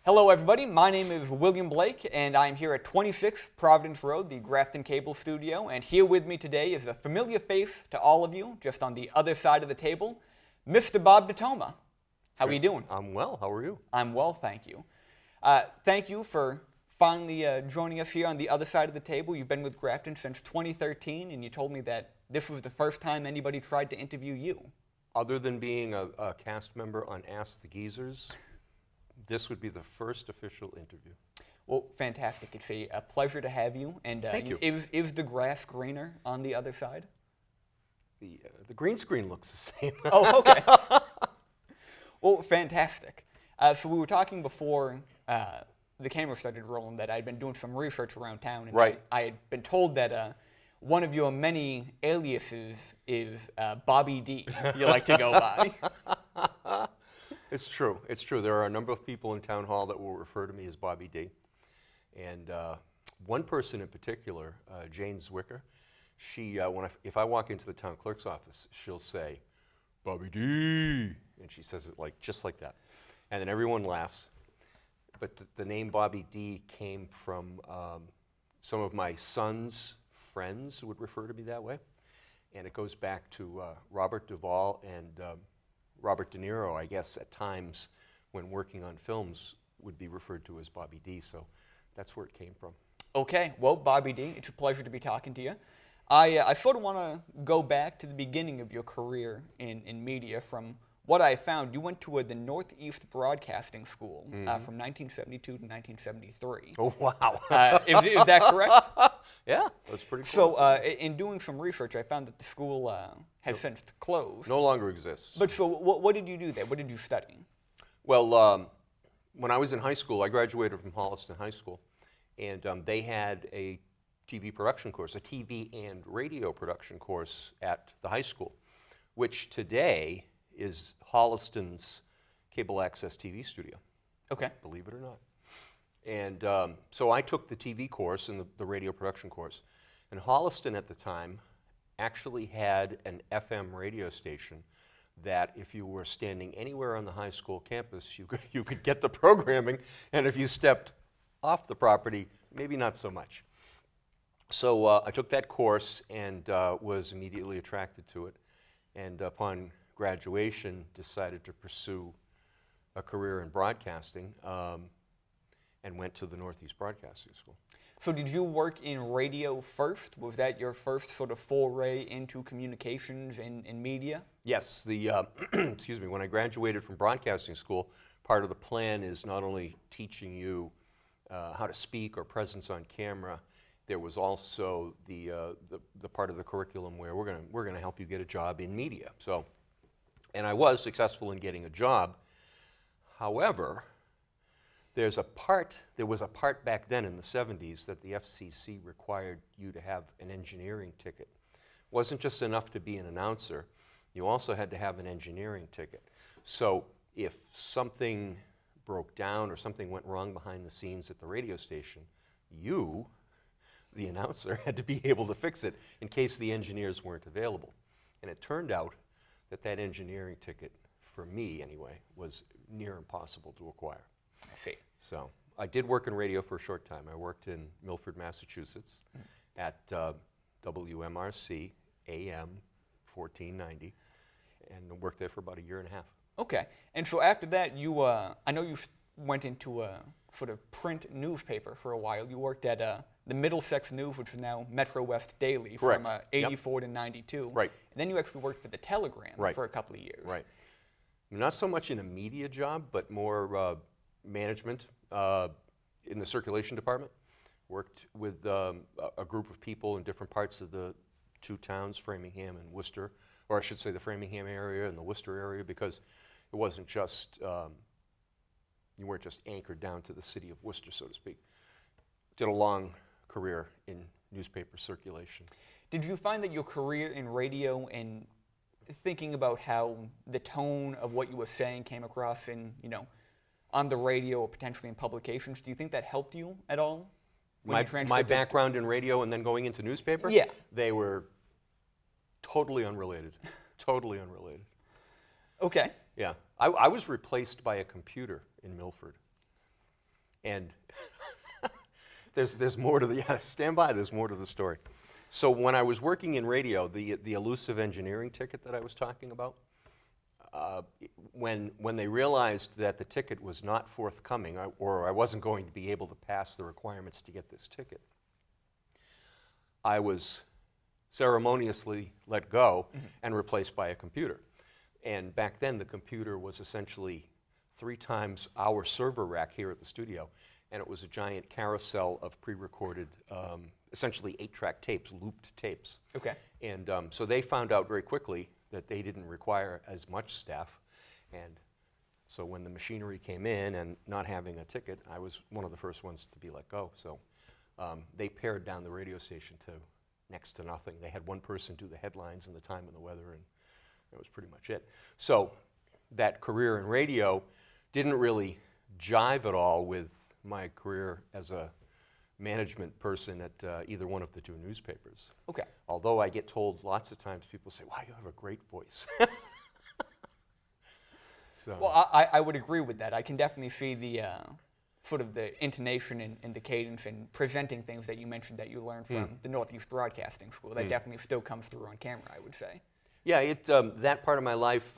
Hello everybody, my name is William Blake and I'm here at 26 Providence Road, the Grafton Cable Studio, and here with me today is a familiar face to all of you, just on the other side of the table, Mr. Bob DeToma. How are you doing? I'm well, how are you? I'm well, thank you. Thank you for finally joining us here on the other side of the table. You've been with Grafton since 2013 and you told me that this was the first time anybody tried to interview you. Other than being a cast member on Ask the Geezers, this would be the first official interview. Well, fantastic. It's a pleasure to have you. And Thank you. Is the grass greener on the other side? The green screen looks the same. Oh, okay. Well, fantastic. So we were talking before the camera started rolling that I'd been doing some research around town. And Right. I had been told that one of your many aliases is Bobby D, you like to go by. It's true. It's true. There are a number of people in town hall that will refer to me as Bobby D. And one person in particular, Jane Zwicker, she, if I walk into the town clerk's office, she'll say, Bobby D. And she says it just like that. And then everyone laughs. But the name Bobby D came from some of my son's friends would refer to me that way. And it goes back to Robert Duvall and Robert De Niro, I guess, at times when working on films would be referred to as Bobby D, so that's where it came from. Okay, well, Bobby D, it's a pleasure to be talking to you. I sort of want to go back to the beginning of your career in media. From what I found, you went to the Northeast Broadcasting School from 1972 to 1973. Oh, wow. Is that correct? Yeah, that's pretty So cool. in doing some research, I found that the school has since closed. No longer exists. But so what did you do there? What did you study? Well, when I was in high school, I graduated from Holliston High School, and they had a TV production course, a TV and radio production course at the high school, which today is Holliston's cable access TV studio. Okay. Believe it or not. And so I took the TV course and the radio production course. And Holliston at the time actually had an FM radio station that if you were standing anywhere on the high school campus, you could get the programming. And if you stepped off the property, maybe not so much. So I took that course and was immediately attracted to it. And upon graduation, decided to pursue a career in broadcasting. And went to the Northeast Broadcasting School. So did you work in radio first? Was that your first sort of foray into communications and media? Yes, excuse me, when I graduated from broadcasting school, part of the plan is not only teaching you how to speak or presence on camera, there was also the part of the curriculum where we're gonna help you get a job in media. So, and I was successful in getting a job. However, there was a part back then in the 70s that the FCC required you to have an engineering ticket. It wasn't just enough to be an announcer, you also had to have an engineering ticket. So if something broke down or something went wrong behind the scenes at the radio station, you, the announcer, had to be able to fix it in case the engineers weren't available. And it turned out that that engineering ticket, for me anyway, was near impossible to acquire. I see. So I did work in radio for a short time. I worked in Milford, Massachusetts at WMRC AM 1490 and worked there for about a year and a half. Okay. And so after that, you, I know you went into a sort of print newspaper for a while. You worked at the Middlesex News, which is now Metro West Daily, Correct. from 84 to 92. Right. And then you actually worked for the Telegram for a couple of years. Right. Not so much in a media job, but more management in the circulation department. Worked with a group of people in different parts of the two towns, Framingham and Worcester, or I should say the Framingham area and the Worcester area, because it wasn't just, you weren't just anchored down to the city of Worcester, so to speak. Did a long career in newspaper circulation. Did you find that your career in radio and thinking about how the tone of what you were saying came across in, on the radio or potentially in publications, do you think that helped you at all? My background in radio and then going into newspaper? Yeah. They were totally unrelated. Totally unrelated. Okay. Yeah. I was replaced by a computer in Milford. And there's more to the, yeah, stand by, there's more to the story. So when I was working in radio, the elusive engineering ticket that I was talking about, when they realized that the ticket was not forthcoming, or I wasn't going to be able to pass the requirements to get this ticket, I was ceremoniously let go and replaced by a computer. And back then, the computer was essentially 3 times our server rack here at the studio, and it was a giant carousel of pre-recorded, essentially 8-track tapes, looped tapes. Okay. And so they found out very quickly that they didn't require as much staff. And so when the machinery came in and not having a ticket, I was one of the first ones to be let go. So they pared down the radio station to next to nothing. They had one person do the headlines and the time and the weather, and that was pretty much it. So that career in radio didn't really jive at all with my career as a management person at either one of the 2 newspapers. Okay. Although I get told lots of times, people say, wow, you have a great voice. So. Well, I would agree with that. I can definitely see the sort of the intonation and the cadence and presenting things that you mentioned that you learned from the Northeast Broadcasting School. That definitely still comes through on camera, I would say. Yeah, that part of my life,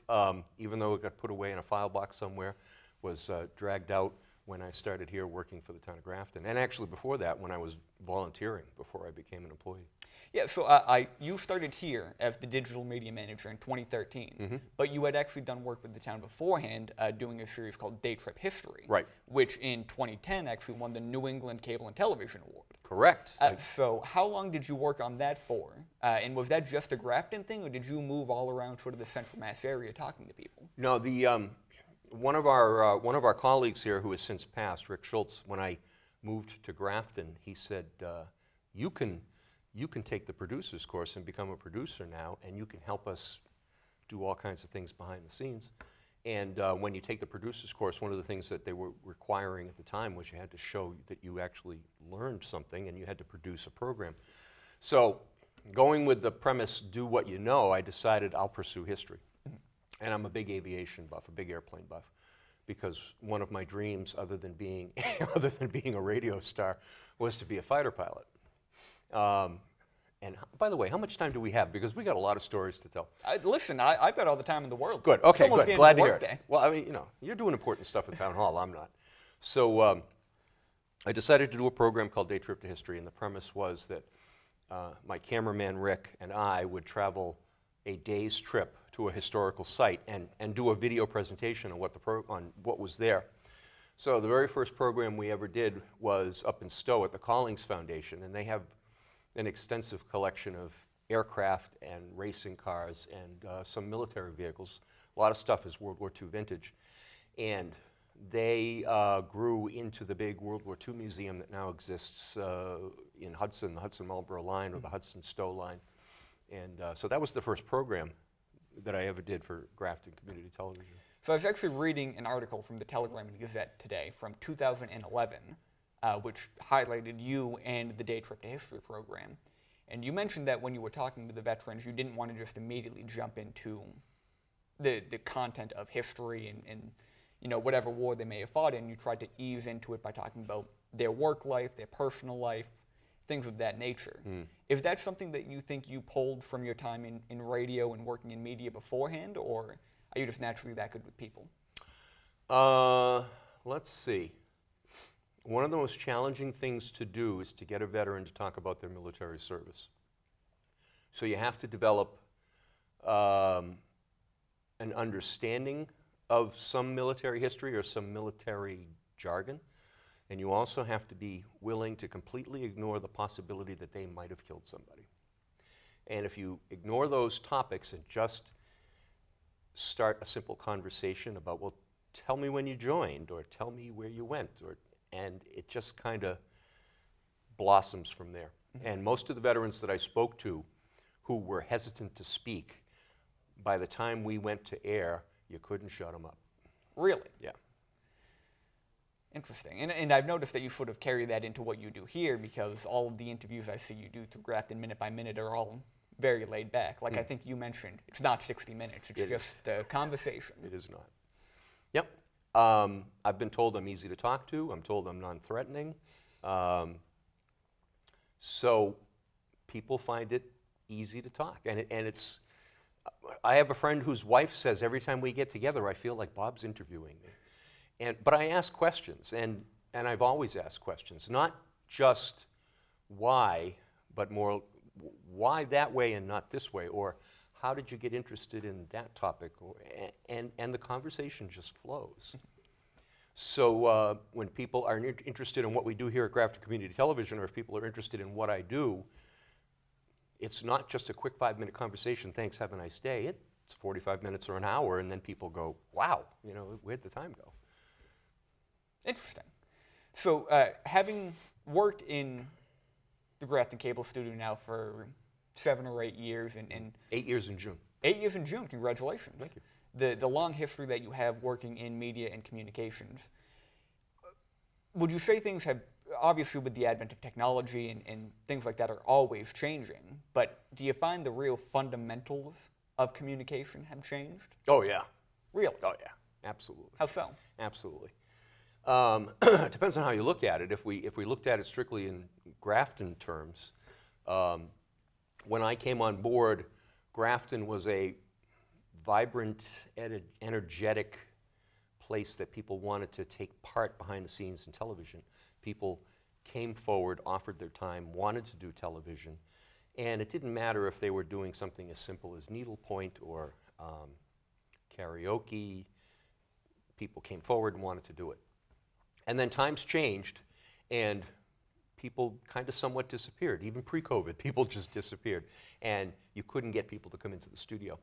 even though it got put away in a file box somewhere, was dragged out when I started here working for the town of Grafton. And actually before that, when I was volunteering before I became an employee. Yeah, so you started here as the digital media manager in 2013, but you had actually done work with the town beforehand doing a series called Day Trip History, Right. which in 2010 actually won the New England Cable and Television Award. Correct. So how long did you work on that for? And was that just a Grafton thing, or did you move all around sort of the Central Mass area talking to people? No, one of our colleagues here who has since passed, Rick Schultz, when I moved to Grafton, he said, you can take the producer's course and become a producer now, and you can help us do all kinds of things behind the scenes. And when you take the producer's course, one of the things that they were requiring at the time was you had to show that you actually learned something and you had to produce a program. So going with the premise, do what you know, I decided I'll pursue history. And I'm a big aviation buff, a big airplane buff, because one of my dreams, other than being a radio star, was to be a fighter pilot. And by the way, how much time do we have? Because we got a lot of stories to tell. Listen, I've got all the time in the world. Good. Okay. It's almost Good. the end Glad of the to hear it. workday. Well, I mean, you're doing important stuff at town hall. I'm not. So I decided to do a program called Day Trip to History, and the premise was that my cameraman Rick and I would travel a day's trip to a historical site and do a video presentation on what was there. So the very first program we ever did was up in Stowe at the Collings Foundation, and they have an extensive collection of aircraft and racing cars and some military vehicles. A lot of stuff is World War II vintage. And they grew into the big World War II museum that now exists in Hudson, the Hudson-Marlborough line or the Hudson-Stowe line. And so that was the first program that I ever did for Grafton Community Television. So I was actually reading an article from the Telegram and Gazette today from 2011, which highlighted you and the Day Trip to History program. And you mentioned that when you were talking to the veterans, you didn't want to just immediately jump into the content of history and whatever war they may have fought in. You tried to ease into it by talking about their work life, their personal life, things of that nature. Is that something that you think you pulled from your time in radio and working in media beforehand, or are you just naturally that good with people? Let's see. One of the most challenging things to do is to get a veteran to talk about their military service. So you have to develop an understanding of some military history or some military jargon. And you also have to be willing to completely ignore the possibility that they might have killed somebody. And if you ignore those topics and just start a simple conversation about, well, tell me when you joined, or tell me where you went, and it just kind of blossoms from there. And most of the veterans that I spoke to who were hesitant to speak, by the time we went to air, you couldn't shut them up. Really? Yeah. Interesting. And I've noticed that you sort of carry that into what you do here, because all of the interviews I see you do through Grafton Minute by Minute are all very laid back. Like I think you mentioned, it's not 60 minutes, it's just a conversation. It is not. Yep. I've been told I'm easy to talk to. I'm told I'm non-threatening. So people find it easy to talk. And it's, I have a friend whose wife says every time we get together, I feel like Bob's interviewing me. But I ask questions, and I've always asked questions, not just why, but more why that way and not this way, or how did you get interested in that topic, and the conversation just flows. So when people are interested in what we do here at Grafton Community Television, or if people are interested in what I do, it's not just a quick 5-minute conversation, thanks, have a nice day. It's 45 minutes or an hour, and then people go, wow, you know, where'd the time go? Interesting. So having worked in the Grafton Cable Studio now for 7 or 8 years, and 8 years in June. 8 years in June, congratulations. Thank you. The long history that you have working in media and communications, would you say things have, obviously with the advent of technology and things like that are always changing, but do you find the real fundamentals of communication have changed? Oh, yeah. Really? Oh, yeah. Absolutely. How so? Absolutely. It depends on how you look at it. If we looked at it strictly in Grafton terms, when I came on board, Grafton was a vibrant, energetic place that people wanted to take part behind the scenes in television. People came forward, offered their time, wanted to do television, and it didn't matter if they were doing something as simple as needlepoint or karaoke. People came forward and wanted to do it. And then times changed, and people kind of somewhat disappeared. Even pre-COVID, people just disappeared, and you couldn't get people to come into the studio.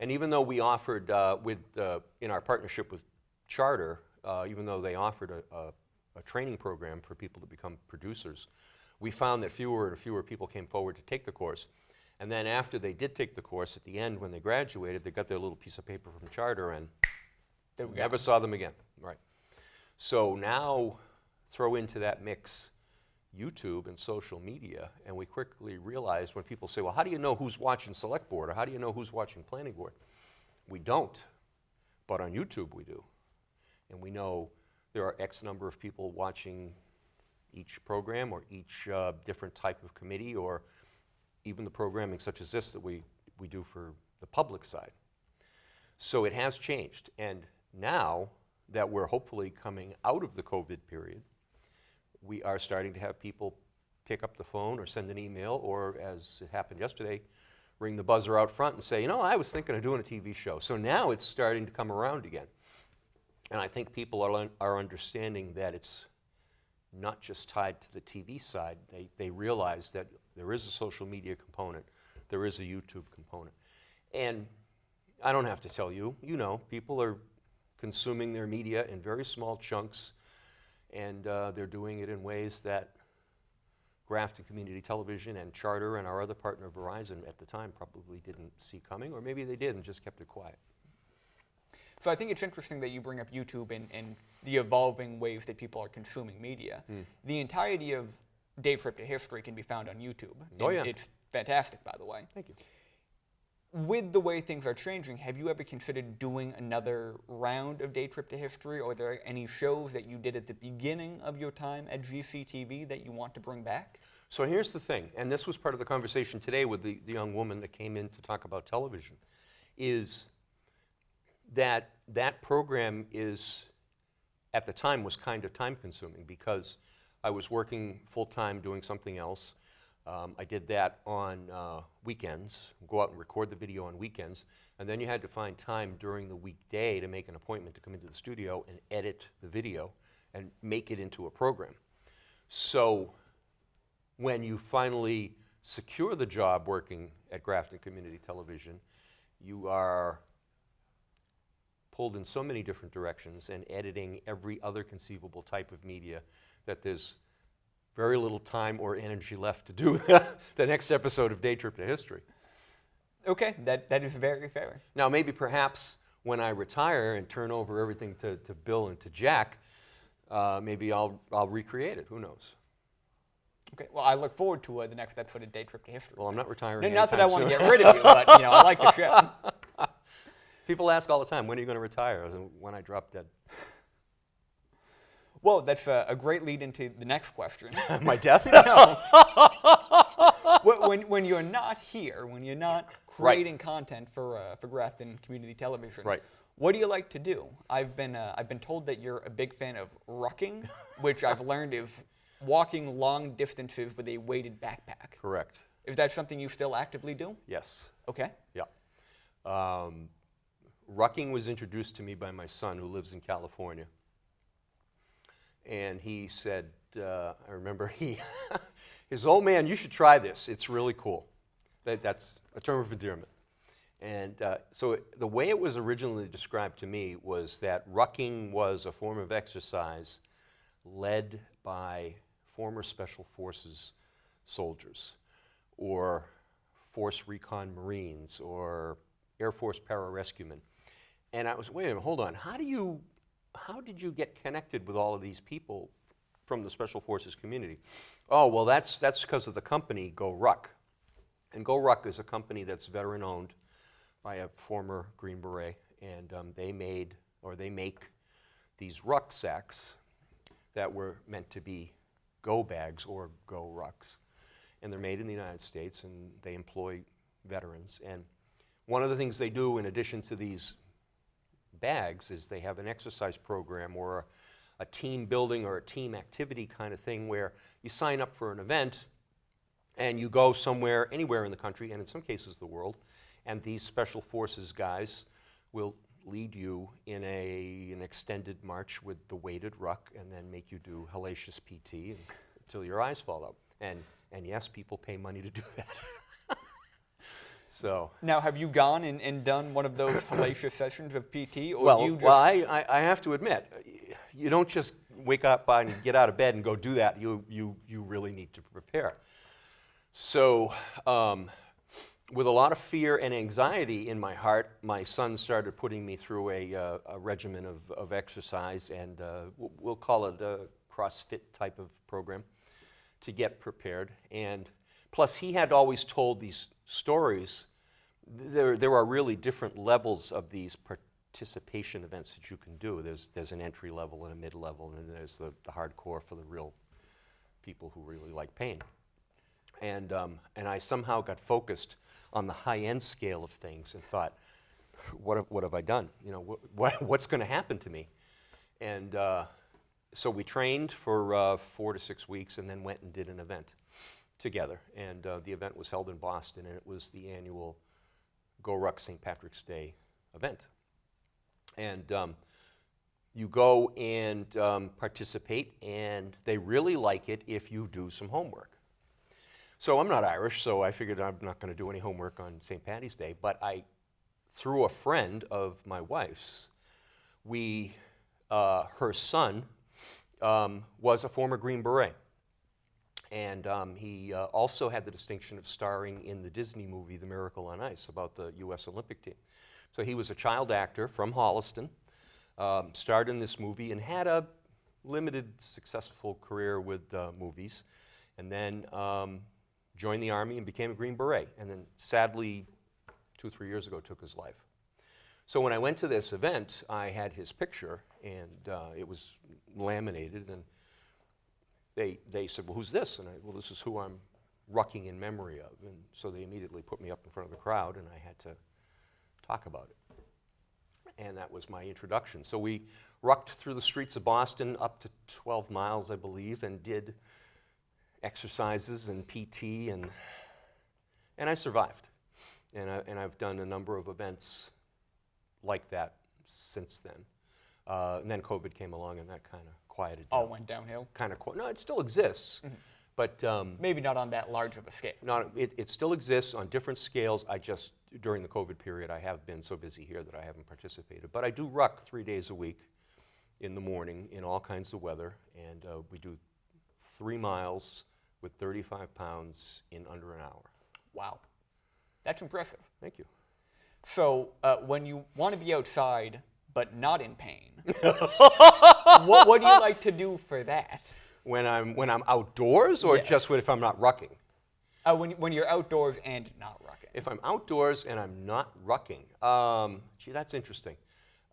And even though we offered, in our partnership with Charter, even though they offered a training program for people to become producers, we found that fewer and fewer people came forward to take the course. And then after they did take the course, at the end when they graduated, they got their little piece of paper from Charter and never saw them again. Right. So now throw into that mix YouTube and social media, and we quickly realized when people say, well, how do you know who's watching Select Board, or how do you know who's watching Planning Board? We don't, but on YouTube we do. And we know there are X number of people watching each program or each different type of committee, or even the programming such as this that we do for the public side. So it has changed, and now that we're hopefully coming out of the COVID period, we are starting to have people pick up the phone or send an email, or as it happened yesterday, ring the buzzer out front and say, you know, I was thinking of doing a TV show. So now it's starting to come around again. And I think people are understanding that it's not just tied to the TV side. They realize that there is a social media component, there is a YouTube component. And I don't have to tell you, you know, people are consuming their media in very small chunks, and they're doing it in ways that Grafton Community Television and Charter and our other partner Verizon at the time probably didn't see coming, or maybe they did and just kept it quiet. So I think it's interesting that you bring up YouTube and the evolving ways that people are consuming media. The entirety of Day Trip to History can be found on YouTube. Oh, yeah. It's fantastic, by the way. Thank you. With the way things are changing, have you ever considered doing another round of Day Trip to History? Or are there any shows that you did at the beginning of your time at GCTV that you want to bring back? So here's the thing, and this was part of the conversation today with the young woman that came in to talk about television, is that that program is, at the time, was kind of time-consuming because I was working full-time doing something else. I did that on weekends, go out and record the video on weekends, and then you had to find time during the weekday to make an appointment to come into the studio and edit the video and make it into a program. So when you finally secure the job working at Grafton Community Television, you are pulled in so many different directions and editing every other conceivable type of media that there's very little time or energy left to do the next episode of Day Trip to History. Okay, that is very fair. Now maybe perhaps when I retire and turn over everything to Bill and to Jack, maybe I'll recreate it, who knows? Okay, well, I look forward to the next episode of Day Trip to History. Well, I'm not retiring Not that I want to soon. get rid of you, but you know, I like the show. People ask all the time, when are you going to retire? I said, when I drop dead. Well, that's a great lead into the next question. My death? When you're not here, when you're not creating content for Grafton Community Television, Right. what do you like to do? I've been told that you're a big fan of rucking, which I've learned is walking long distances with a weighted backpack. Correct. Is that something you still actively do? Yes. Okay. Yeah. Rucking was introduced to me by my son, who lives in California. And he said, I remember his old man, you should try this. It's really cool. That's a term of endearment. And so the way it was originally described to me was that rucking was a form of exercise led by former Special Forces soldiers, or Force Recon Marines, or Air Force pararescuemen. And I was, wait a minute, hold on. How did you get connected with all of these people from the Special Forces community? Oh, well, that's because of the company Go Ruck. And Go Ruck is a company that's veteran-owned by a former Green Beret, and they make these rucksacks that were meant to be go bags or go rucks. And they're made in the United States, and they employ veterans. And one of the things they do in addition to these bags is they have an exercise program or a team building or a team activity kind of thing where you sign up for an event and you go somewhere, anywhere in the country, and in some cases the world, and these Special Forces guys will lead you in an extended march with the weighted ruck and then make you do hellacious PT until your eyes fall out. And yes, people pay money to do that. So now, have you gone and done one of those hellacious sessions of PT, or well, you just? Well, I have to admit, you don't just wake up and get out of bed and go do that. You really need to prepare. So, with a lot of fear and anxiety in my heart, my son started putting me through a regimen of exercise, and we'll call it a CrossFit type of program to get prepared. And plus, he had always told these stories. There are really different levels of these participation events that you can do. There's an entry level and a mid level, and then there's the hardcore for the real people who really like pain. And I somehow got focused on the high-end scale of things and thought, what have I done? You know, what's going to happen to me? And so we trained for 4 to 6 weeks and then went and did an event together. And the event was held in Boston, and it was the annual Go Ruck St. Patrick's Day event. And you go and participate, and they really like it if you do some homework. So I'm not Irish, so I figured I'm not going to do any homework on St. Paddy's Day, but through a friend of my wife's, her son was a former Green Beret. And he also had the distinction of starring in the Disney movie, The Miracle on Ice, about the U.S. Olympic team. So he was a child actor from Holliston, starred in this movie, and had a limited successful career with movies, and then joined the Army and became a Green Beret, and then sadly, 2 or 3 years ago, took his life. So when I went to this event, I had his picture, and it was laminated, and they said, well, who's this? And well, this is who I'm rucking in memory of. And so they immediately put me up in front of the crowd, and I had to talk about it. And that was my introduction. So we rucked through the streets of Boston up to 12 miles, I believe, and did exercises and PT, and I survived. And I've done a number of events like that since then. And then COVID came along, and that kind of quieted down. All went downhill? No, it still exists, but maybe not on that large of a scale. It still exists on different scales. During the COVID period, I have been so busy here that I haven't participated. But I do ruck 3 days a week in the morning in all kinds of weather, and we do 3 miles with 35 pounds in under an hour. Wow. That's impressive. Thank you. So when you want to be outside but not in pain, what do you like to do for that? When I'm outdoors, or Yes. just if I'm not rucking? When you're outdoors and not rucking. If I'm outdoors and I'm not rucking, gee, that's interesting.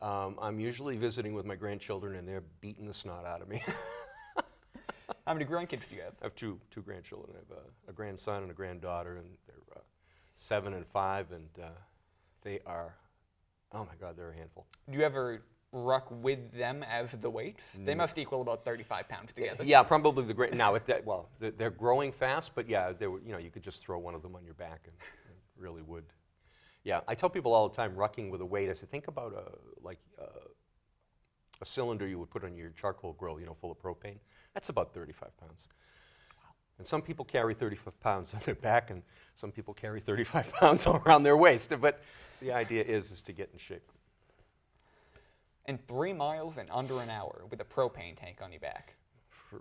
I'm usually visiting with my grandchildren, and they're beating the snot out of me. How many grandkids do you have? I have two grandchildren. I have a grandson and a granddaughter, and they're 7 and 5, and they are, oh my God, they're a handful. Do you ever ruck with them as the weights? They must equal about 35 pounds together. Yeah, probably they're growing fast, but yeah, you could just throw one of them on your back and really would. Yeah, I tell people all the time, rucking with a weight. I say, think about a cylinder you would put on your charcoal grill, full of propane. That's about 35 pounds. Wow. And some people carry 35 pounds on their back, and some people carry 35 pounds around their waist. But the idea is to get in shape. And 3 miles in under an hour with a propane tank on your back.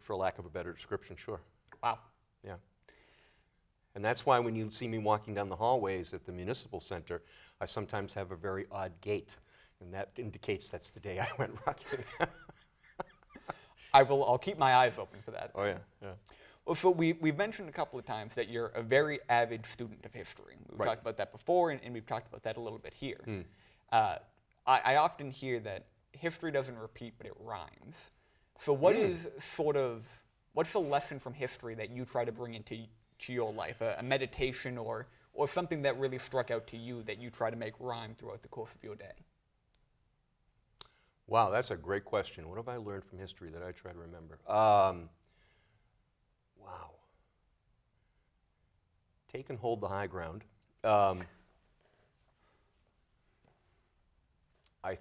For lack of a better description, sure. Wow. Yeah. And that's why when you see me walking down the hallways at the municipal center, I sometimes have a very odd gait, and that indicates that's the day I went rucking. I'll keep my eyes open for that. Oh yeah, yeah. Well, so we've mentioned a couple of times that you're a very avid student of history. We've Right. talked about that before, and we've talked about that a little bit here. I often hear that history doesn't repeat, but it rhymes. So what's the lesson from history that you try to bring into your life, a meditation or something that really struck out to you that you try to make rhyme throughout the course of your day? Wow, that's a great question. What have I learned from history that I try to remember? Wow. Take and hold the high ground. I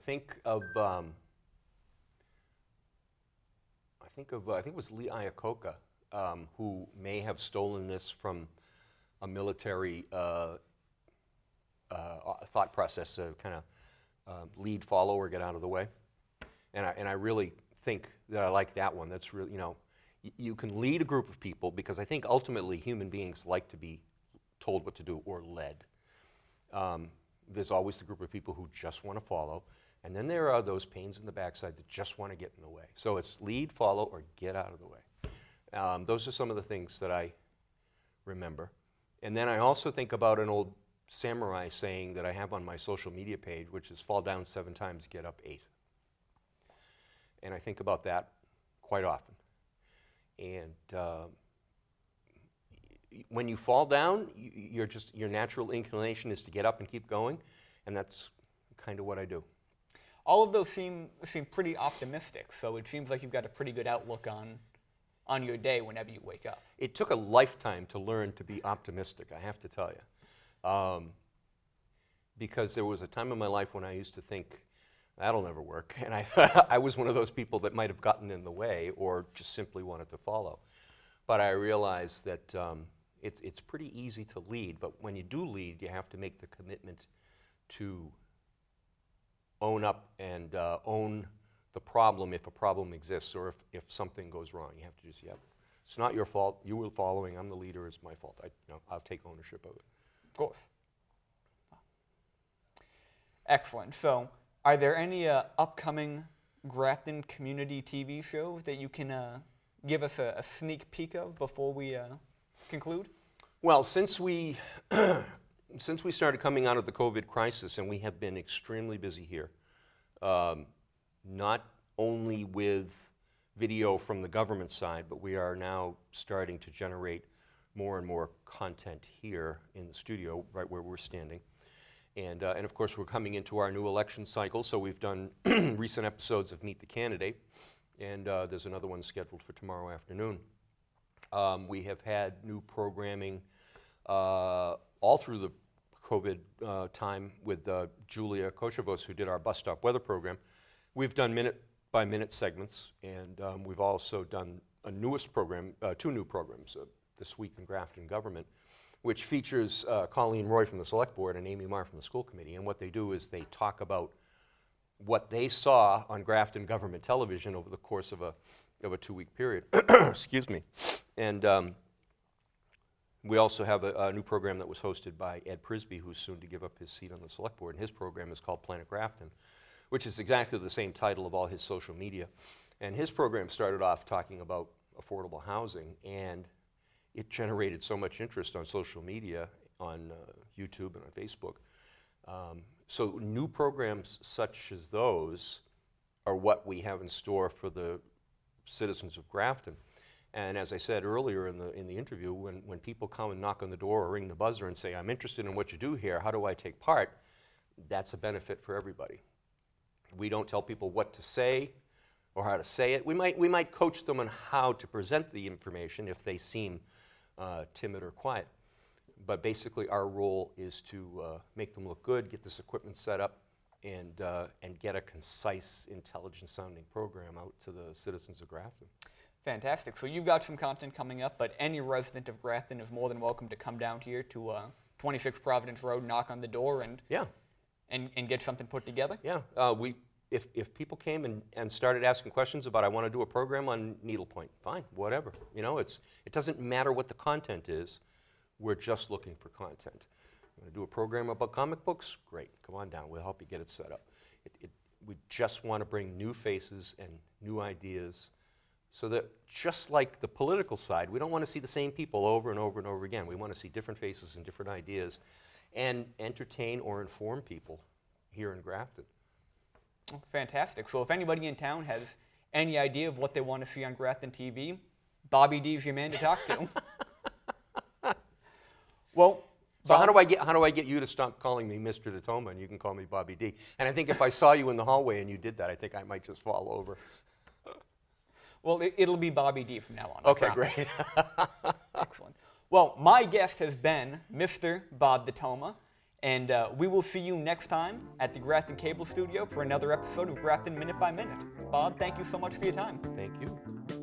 think it was Lee Iacocca who may have stolen this from a military thought process, kind of lead, follow, or get out of the way. And I really think that I like that one. That's really, you can lead a group of people, because I think ultimately human beings like to be told what to do or led. There's always the group of people who just want to follow, and then there are those pains in the backside that just want to get in the way. So it's lead, follow, or get out of the way. Those are some of the things that I remember. And then I also think about an old samurai saying that I have on my social media page, which is fall down 7 times, get up 8. And I think about that quite often. And when you fall down, your natural inclination is to get up and keep going, and that's kind of what I do. All of those seem pretty optimistic, so it seems like you've got a pretty good outlook on your day whenever you wake up. It took a lifetime to learn to be optimistic, I have to tell you. Because there was a time in my life when I used to think, that'll never work, and I thought I was one of those people that might have gotten in the way or just simply wanted to follow. But I realized that it's pretty easy to lead, but when you do lead, you have to make the commitment to own up and own the problem if a problem exists, or if something goes wrong. You have to just, it's not your fault, you were following, I'm the leader, it's my fault. I'll take ownership of it. Of course. Excellent. So, are there any upcoming Grafton community TV shows that you can give us a sneak peek of before we conclude? Well, since we started coming out of the COVID crisis, and we have been extremely busy here, not only with video from the government side, but we are now starting to generate more and more content here in the studio, right where we're standing. And of course, we're coming into our new election cycle, so we've done recent episodes of Meet the Candidate, and there's another one scheduled for tomorrow afternoon. We have had new programming all through the COVID time with Julia Koshavos, who did our bus stop weather program. We've done minute-by-minute segments, and we've also done a newest program, 2 new programs, This Week in Grafton Government, which features Colleen Roy from the Select Board and Amy Marr from the School Committee. And what they do is they talk about what they saw on Grafton government television over the course of a 2-week period. Excuse me. And we also have a new program that was hosted by Ed Prisby, who's soon to give up his seat on the Select Board. And his program is called Planet Grafton, which is exactly the same title of all his social media. And his program started off talking about affordable housing, and it generated so much interest on social media, on YouTube and on Facebook, So new programs such as those are what we have in store for the citizens of Grafton. And as I said earlier in the interview, when people come and knock on the door or ring the buzzer and say, I'm interested in what you do here, how do I take part? That's a benefit for everybody. We don't tell people what to say or how to say it. We might coach them on how to present the information if they seem timid or quiet. But basically our role is to make them look good, get this equipment set up, and get a concise, intelligent-sounding program out to the citizens of Grafton. Fantastic. So you've got some content coming up, but any resident of Grafton is more than welcome to come down here to 26 Providence Road, knock on the door, and get something put together? Yeah. If people came and started asking questions about, I want to do a program on needlepoint, fine, whatever. You know, it doesn't matter what the content is. We're just looking for content. You want to do a program about comic books? Great. Come on down. We'll help you get it set up. We just want to bring new faces and new ideas so that just like the political side, we don't want to see the same people over and over and over again. We want to see different faces and different ideas and entertain or inform people here in Grafton. Oh, fantastic. So if anybody in town has any idea of what they want to see on Grafton TV, Bobby D is your man to talk to. Well, so how do I get you to stop calling me Mr. DeToma and you can call me Bobby D? And I think if I saw you in the hallway and you did that, I think I might just fall over. Well, it'll be Bobby D from now on. Okay, great. Excellent. Well, my guest has been Mr. Bob DeToma, and we will see you next time at the Grafton Cable Studio for another episode of Grafton Minute by Minute. Bob, thank you so much for your time. Thank you.